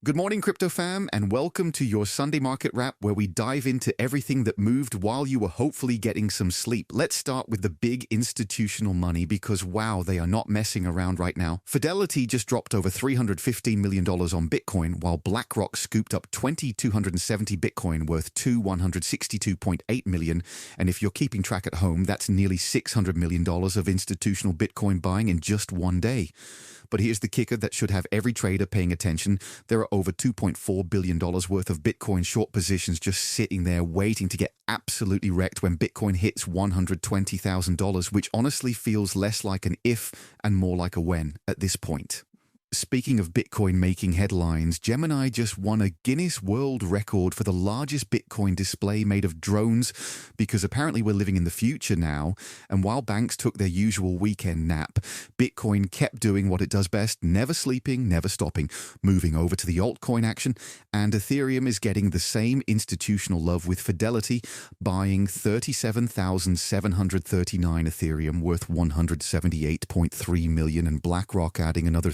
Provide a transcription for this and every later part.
Good morning, crypto fam, and welcome to your Sunday Market Wrap, where we dive into everything that moved while you were hopefully getting some sleep. Let's start with the big institutional money because, wow, they are not messing around right now. Fidelity just dropped over $315 million on Bitcoin, while BlackRock scooped up 2,270 Bitcoin worth $162.8 million. And if you're keeping track at home, that's nearly $600 million of institutional Bitcoin buying in just one day. But here's the kicker that should have every trader paying attention. There are over $2.4 billion worth of Bitcoin short positions just sitting there waiting to get absolutely wrecked when Bitcoin hits $120,000, which honestly feels less like an if and more like a when at this point. Speaking of Bitcoin making headlines, Gemini just won a Guinness World Record for the largest Bitcoin display made of drones because apparently we're living in the future now. And while banks took their usual weekend nap, Bitcoin kept doing what it does best, never sleeping, never stopping, moving over to the altcoin action. And Ethereum is getting the same institutional love with Fidelity, buying 37,739 Ethereum worth $178.3 million, and BlackRock adding another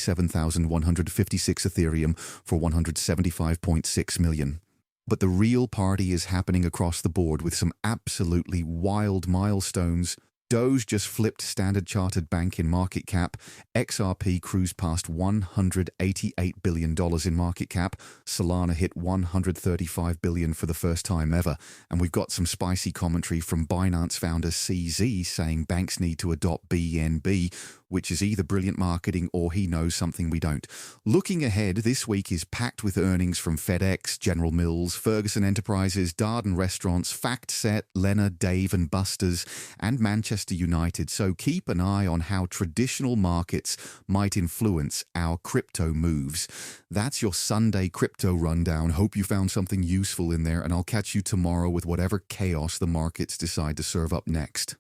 37,156 Ethereum for $175.6 million. But the real party is happening across the board with some absolutely wild milestones. Doge just flipped Standard Chartered Bank in market cap. XRP cruised past $188 billion in market cap. Solana hit $135 billion for the first time ever. And we've got some spicy commentary from Binance founder CZ saying banks need to adopt BNB, which is either brilliant marketing or he knows something we don't. Looking ahead, this week is packed with earnings from FedEx, General Mills, Ferguson Enterprises, Darden Restaurants, FactSet, Lennar, Dave and Buster's, and Manchester United. So keep an eye on how traditional markets might influence our crypto moves. That's your Sunday crypto rundown. Hope you found something useful in there, and I'll catch you tomorrow with whatever chaos the markets decide to serve up next.